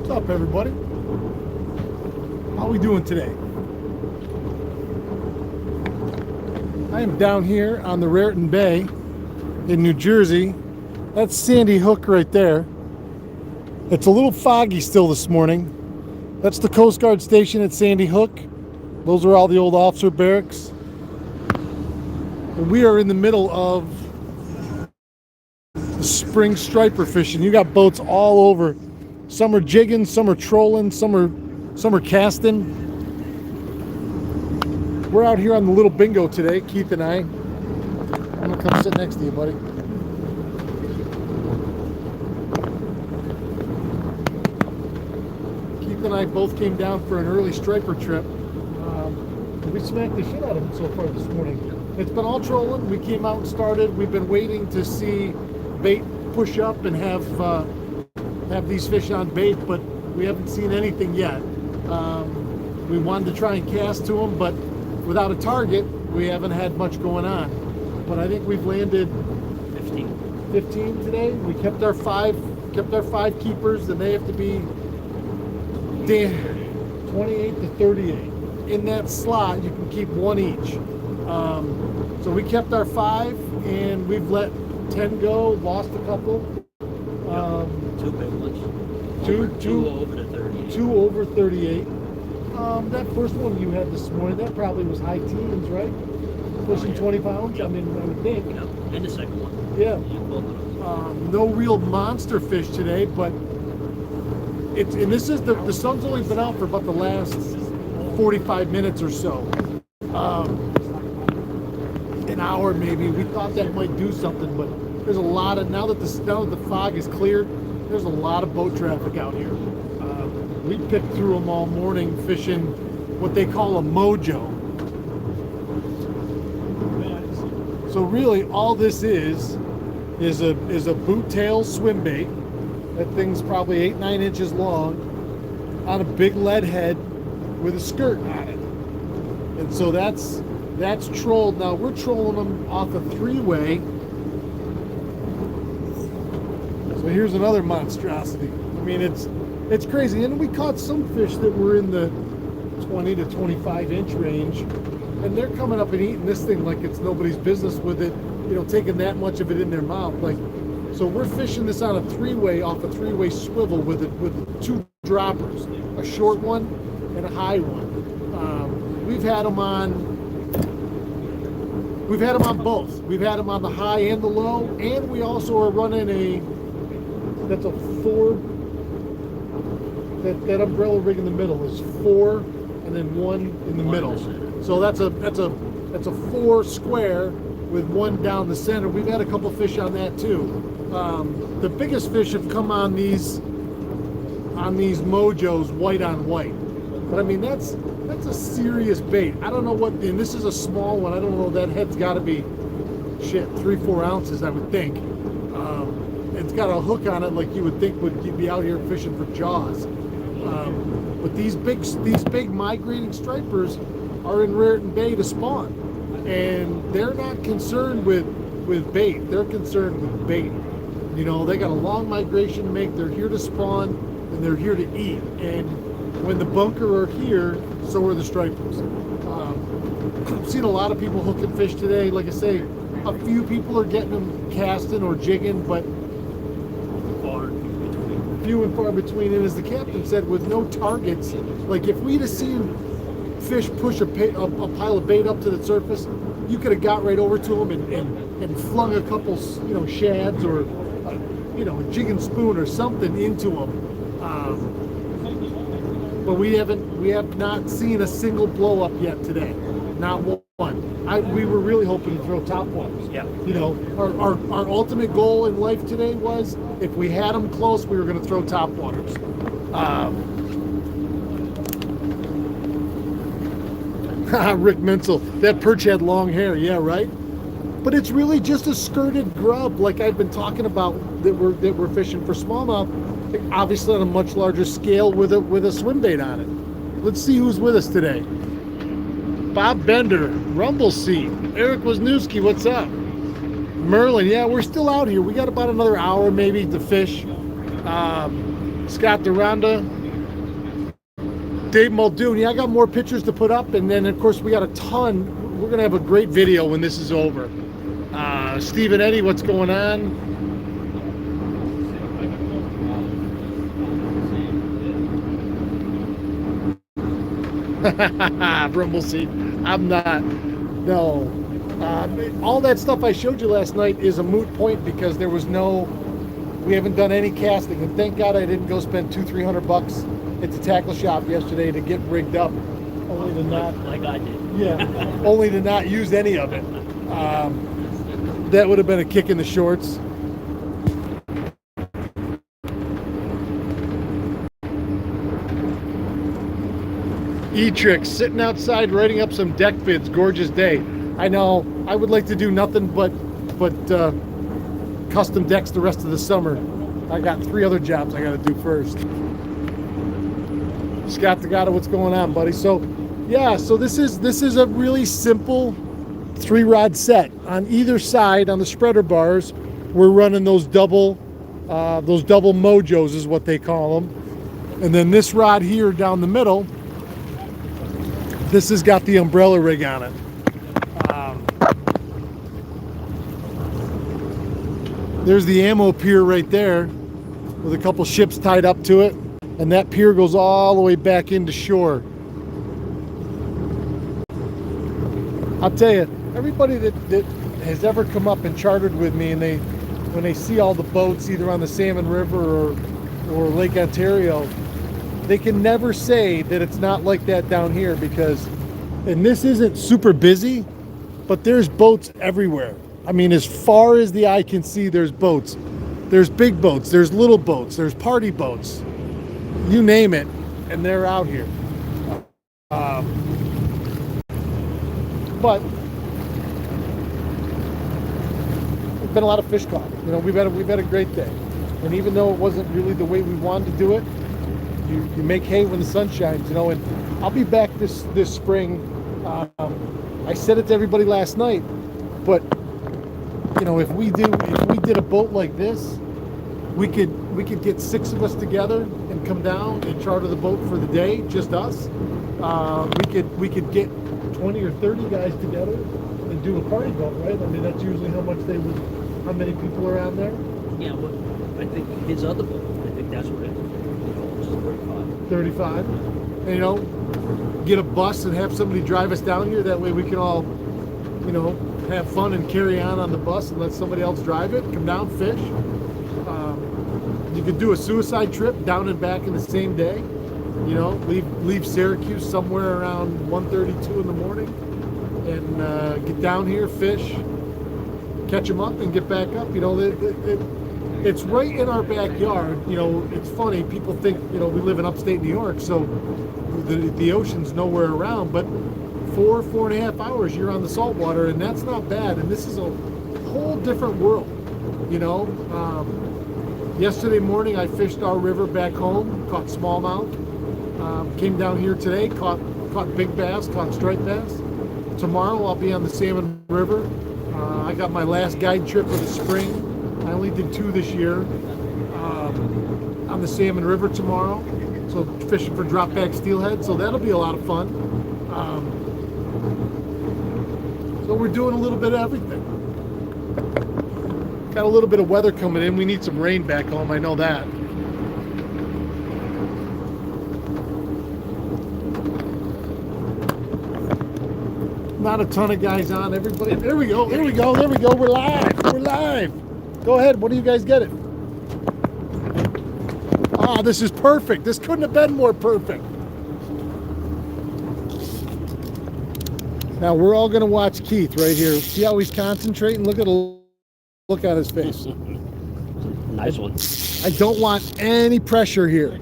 What's up, everybody? How are we doing today? I am down here on the Raritan Bay in New Jersey. That's Sandy Hook right there. It's a little foggy still this morning. That's the Coast Guard station at Sandy Hook. Those are all the old officer barracks. And we are in the middle of the spring striper fishing. You got boats all over. Some are jigging, some are trolling, some are casting. We're out here on the little bingo today, Keith and I. I'm gonna come sit next to you, buddy. Keith and I both came down for an early striper trip. We smacked the shit out of it so far this morning. It's been all trolling. We came out and started. We've been waiting to see bait push up and have these fish on bait, but we haven't seen anything yet. We wanted to try and cast to them, but without a target, we haven't had much going on. But I think we've landed 15 today. We kept our five keepers, and they have to be 28 to 38. In that slot, you can keep one each. So we kept our 5, and we've let 10 go, lost a couple. Two big ones. Two over to 38. 2 over 38. That first one you had this morning, that probably was high teens, right? Pushing 20 pounds? Yep. I mean, I would think. Yep. And the second one. Yeah. Both No real monster fish today, but and this is the sun's only been out for about the last 45 minutes or so. An hour maybe. We thought that might do something, but there's a lot of, now that the fog is cleared, there's a lot of boat traffic out here. We picked through them all morning fishing what they call a mojo. So really all this is a boot tail swim bait. That thing's probably 8-9 inches long on a big lead head with a skirt on it. And so that's trolled. Now we're trolling them off a 3-way. So here's another monstrosity. I mean, it's crazy. And we caught some fish that were in the 20 to 25 inch range, and they're coming up and eating this thing like it's nobody's business with it, taking that much of it in their mouth. So we're fishing this on a 3-way, off a 3-way swivel with 2 droppers, a short one and a high one. We've had them on both. We've had them on the high and the low, and we also are running that's a 4. That umbrella rig in the middle is 4, and then 1 in the middle. So that's a 4 square with 1 down the center. We've had a couple fish on that too. The biggest fish have come on these mojos, white on white. But I mean, that's a serious bait. I don't know what, and this is a small one. I don't know, that head's got to be 3-4 ounces, I would think. It's got a hook on it like you would think would be out here fishing for jaws. But these big migrating stripers are in Raritan Bay to spawn, and they're not concerned with bait. They're concerned with bait. They got a long migration to make. They're here to spawn, and they're here to eat. And when the bunker are here, so are the stripers. I've seen a lot of people hooking fish today. Like I say, a few people are getting them casting or jigging, but few and far between. And as the captain said, with no targets, like if we'd have seen fish push a pile of bait up to the surface, you could have got right over to them and flung a couple, shads or a jig and spoon or something into them. But we have not seen a single blow up yet today, not one. We were really hoping to throw top waters. Yeah. Our ultimate goal in life today was, if we had them close, we were going to throw top waters. Rick Menzel, that perch had long hair. Yeah, right. But it's really just a skirted grub, like I've been talking about, that we're fishing for smallmouth, obviously on a much larger scale with a swim bait on it. Let's see who's with us today. Bob Bender, Rumble Seat, Eric Wisniewski, what's up? Merlin, yeah, we're still out here. We got about another hour maybe to fish. Scott Duranda, Dave Muldoon. Yeah, I got more pictures to put up, and then of course we got a ton. We're gonna have a great video when this is over. Steve and Eddie, what's going on? Brumblesea. I'm not. No. All that stuff I showed you last night is a moot point because there was no. We haven't done any casting, and thank God I didn't go spend $200-300 at the tackle shop yesterday to get rigged up, only to not. Like I did. Yeah. Only to not use any of it. That would have been a kick in the shorts. E-Tricks sitting outside writing up some deck bids. Gorgeous day. I know. I would like to do nothing but custom decks the rest of the summer. I got 3 other jobs I got to do first. Scott Tagata, what's going on, buddy? So, yeah. So this is a really simple 3-rod set. On either side, on the spreader bars, we're running those double mojos is what they call them. And then this rod here down the middle. This has got the umbrella rig on it. There's the ammo pier right there with a couple ships tied up to it. And that pier goes all the way back into shore. I'll tell you, everybody that has ever come up and chartered with me, and when they see all the boats either on the Salmon River or Lake Ontario, they can never say that it's not like that down here because, and this isn't super busy, but there's boats everywhere. I mean, as far as the eye can see, there's boats. There's big boats, there's little boats, there's party boats. You name it, and they're out here. But there's been a lot of fish caught. You know, we've had a great day. And even though it wasn't really the way we wanted to do it, you make hay when the sun shines, you know. And I'll be back this spring. I said it to everybody last night, but you know, if we did a boat like this, we could get 6 of us together and come down and charter the boat for the day, just us. We could get 20 or 30 guys together and do a party boat, right? I mean, that's usually how many people are on there. Yeah, well, I think his other boat, I think that's what it is. 35. And, you know, get a bus and have somebody drive us down here. That way we can all, you know, have fun and carry on the bus and let somebody else drive it. Come down, fish. You could do a suicide trip down and back in the same day. You know, leave Syracuse somewhere around 1:32 in the morning and get down here, fish, catch them up, and get back up. You know, it's right in our backyard. You know, it's funny. People think, you know, we live in upstate New York, so the ocean's nowhere around. But 4.5 hours, you're on the salt water, and that's not bad. And this is a whole different world. You know, yesterday morning I fished our river back home, caught smallmouth. Came down here today, caught big bass, caught striped bass. Tomorrow I'll be on the Salmon River. I got my last guide trip of the spring. I only did 2 this year. On the Salmon River tomorrow, so fishing for drop back steelhead. So that'll be a lot of fun. So we're doing a little bit of everything. Got a little bit of weather coming in. We need some rain back home. I know that. Not a ton of guys on. Everybody, there we go. We're live. Go ahead. What do you guys get it? Ah, this is perfect. This couldn't have been more perfect. Now we're all gonna watch Keith right here. See how he's concentrating? Look on his face. Nice one. I don't want any pressure here.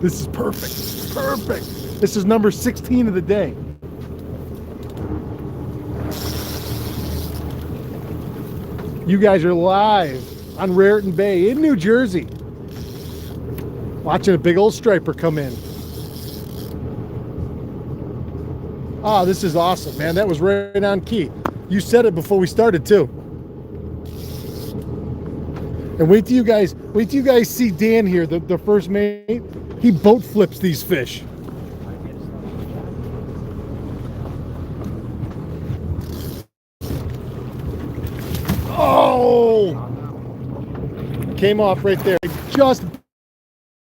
This is perfect. Perfect. This is number 16 of the day. You guys are live on Raritan Bay in New Jersey. Watching a big old striper come in. Oh, this is awesome, man. That was right on key. You said it before we started, too. And wait till you guys see Dan here, the first mate. He boat flips these fish. Oh! Came off right there. Just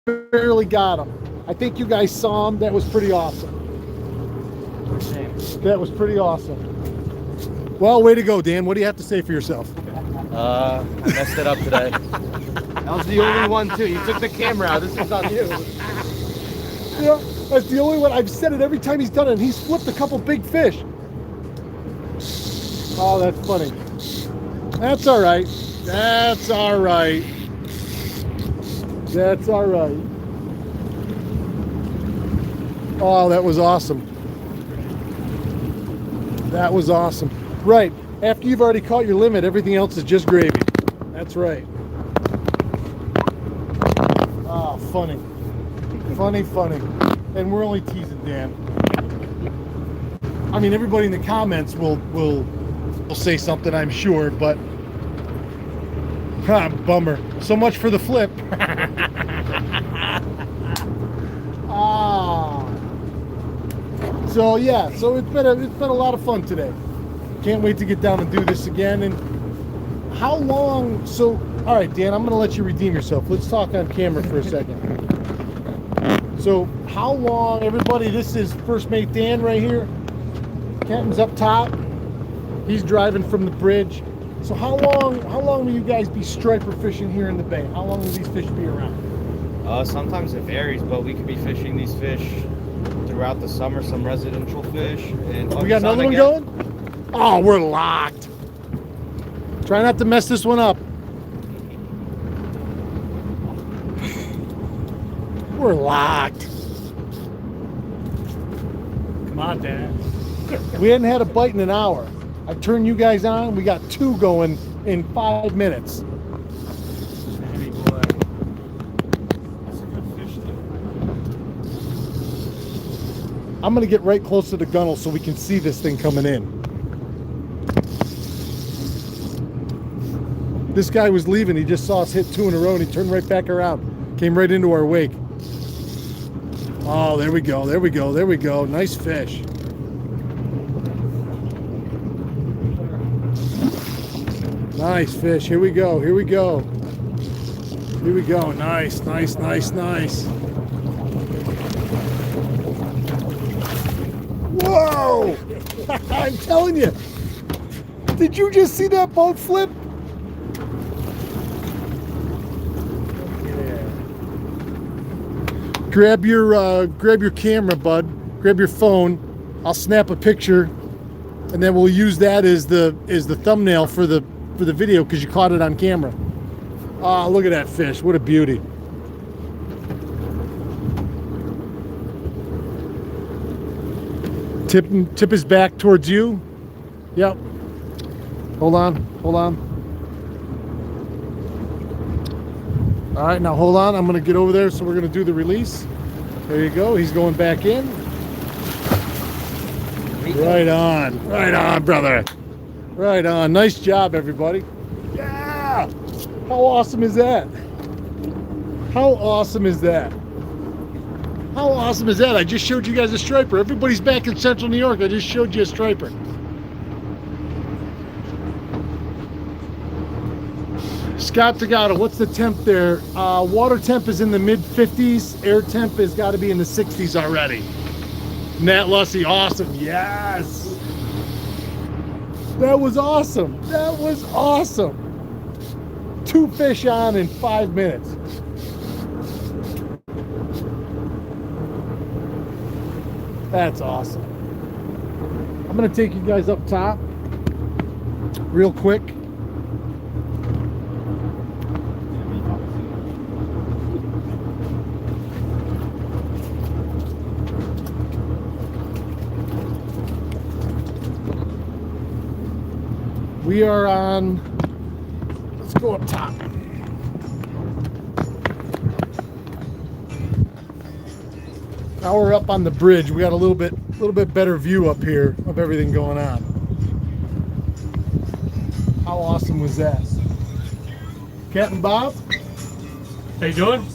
barely got him. I think you guys saw him. That was pretty awesome. That was pretty awesome. Well, way to go, Dan. What do you have to say for yourself? I messed it up today. That was the only one too. You took the camera out. This was on you. Yeah, that's the only one. I've said it every time he's done it. And he's flipped a couple big fish. Oh, that's funny. That's all right. That's all right. That's all right. Oh, that was awesome. That was awesome. Right. After you've already caught your limit, everything else is just gravy. That's right. Ah, funny. Funny, funny. And we're only teasing Dan. I mean, everybody in the comments will say something, I'm sure, but bummer. So much for the flip. So yeah, so it's been a lot of fun today. Can't wait to get down and do this again. And how long? So all right, Dan, I'm gonna let you redeem yourself. Let's talk on camera for a second. So how long, everybody? This is First Mate Dan right here. Captain's up top. He's driving from the bridge. So how long will you guys be striper fishing here in the bay? How long will these fish be around? Sometimes it varies, but we could be fishing these fish throughout the summer. Some residential fish. And We got another one going? Oh, we're locked. Try not to mess this one up. We're locked. Come on, Dan. We hadn't had a bite in an hour. I turned you guys on. We got two going in 5 minutes. Heavy boy. That's a good fish, though. I'm gonna get right close to the gunnel so we can see this thing coming in. This guy was leaving. He just saw us hit two in a row and he turned right back around. Came right into our wake. Oh, there we go. There we go. There we go. Nice fish. Nice fish. Here we go. Here we go. Here we go. Nice, nice, nice, nice. Whoa! I'm telling you. Did you just see that boat flip? Yeah. Grab your camera, bud. Grab your phone. I'll snap a picture, and then we'll use that as the thumbnail for the video because you caught it on camera. Oh, look at that fish. What a beauty. Tip his back towards you. Yep. Hold on. Hold on. All right, now hold on. I'm going to get over there, so we're going to do the release. There you go. He's going back in. Right on. Right on, brother. Right on. Nice job, everybody. Yeah! How awesome is that? How awesome is that? How awesome is that? I just showed you guys a striper. Everybody's back in Central New York. I just showed you a striper. Scott Tagato, what's the temp there? Water temp is in the mid-50s. Air temp has got to be in the 60s already. Nat Lussey, awesome. Yes! That was awesome. That was awesome. 2 fish on in 5 minutes. That's awesome. I'm going to take you guys up top real quick. We are on, let's go up top. Now we're up on the bridge. We got a little bit better view up here of everything going on. How awesome was that? Captain Bob. How you doing?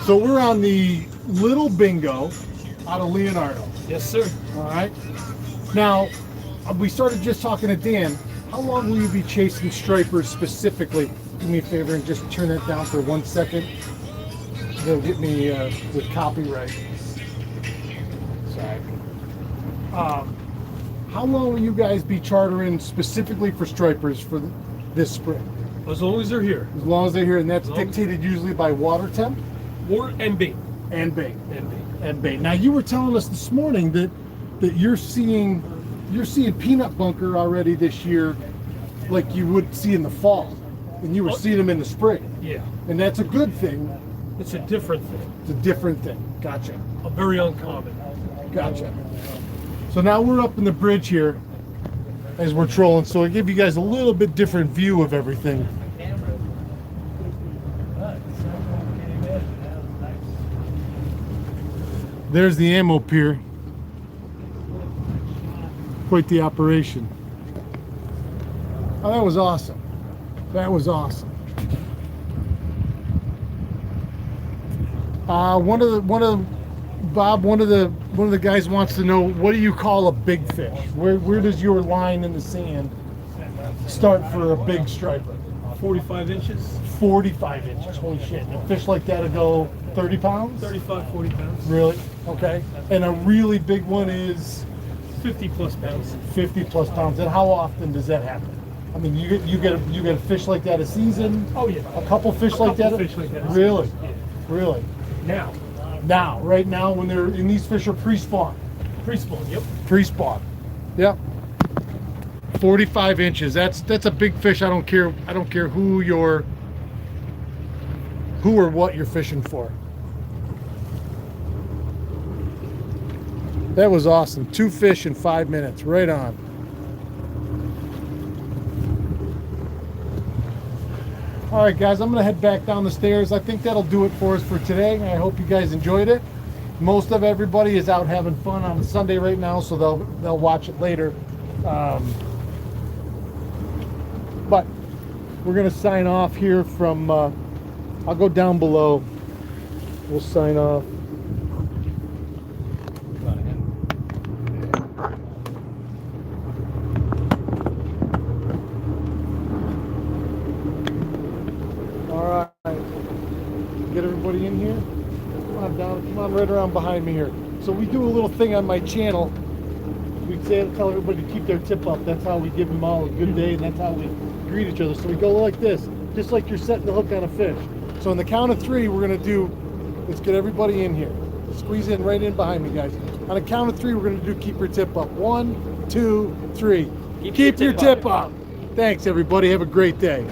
So we're on the Little Bingo out of Leonardo. Yes, sir. All right. Now, we started just talking to Dan. How long will you be chasing stripers specifically? Do me a favor and just turn that down for 1 second. They'll get me with copyright. Sorry. How long will you guys be chartering specifically for stripers for this spring? As long as they're here. As long as they're here, and that's As long as- dictated usually by water temp War and bait. and bait. And bait. And bait. Now you were telling us this morning that you're seeing peanut bunker already this year, like you would see in the fall, and you were seeing them in the spring, Yeah. and that's a good thing. It's a different thing. It's a different thing. Gotcha. A very uncommon. Gotcha. So now we're up in the bridge here as we're trolling, so I give you guys a little bit different view of everything. There's the ammo pier. Quite the operation. Oh, that was awesome. That was awesome. One of the guys wants to know, what do you call a big fish? Where does your line in the sand start for a big striper? 45 inches, 45 inches. Holy shit! A fish like that will go 30 pounds. 35, 40 pounds. Really? Okay. And a really big one is 50 plus pounds. 50 plus pounds. And how often does that happen? I mean, you get a fish like that a season? Oh, yeah. A couple fish A like couple that? fish like that a Really? season, yeah. Really? Now, Right now, when they're in, these fish are pre-spawn. pre-spawn, yep. Pre-spawn. Yep. 45 inches. That's a big fish. I don't care who or what you're fishing for. That was awesome. 2 fish in 5 minutes. Right on. All right, guys, I'm going to head back down the stairs. I think that'll do it for us for today. I hope you guys enjoyed it. Most of everybody is out having fun on a Sunday right now, so they'll watch it later. But we're going to sign off here from, I'll go down below. We'll sign off. All right, get everybody in here. Come on down, come on right around behind me here. So we do a little thing on my channel. We tell everybody to keep their tip up. That's how we give them all a good day, and that's how we greet each other. So we go like this, just like you're setting the hook on a fish. So on the count of 3, we're gonna do, let's get everybody in here. Squeeze in right in behind me, guys. On the count of 3, we're gonna do keep your tip up. 1, 2, 3. Keep your tip up. Thanks, everybody. Have a great day.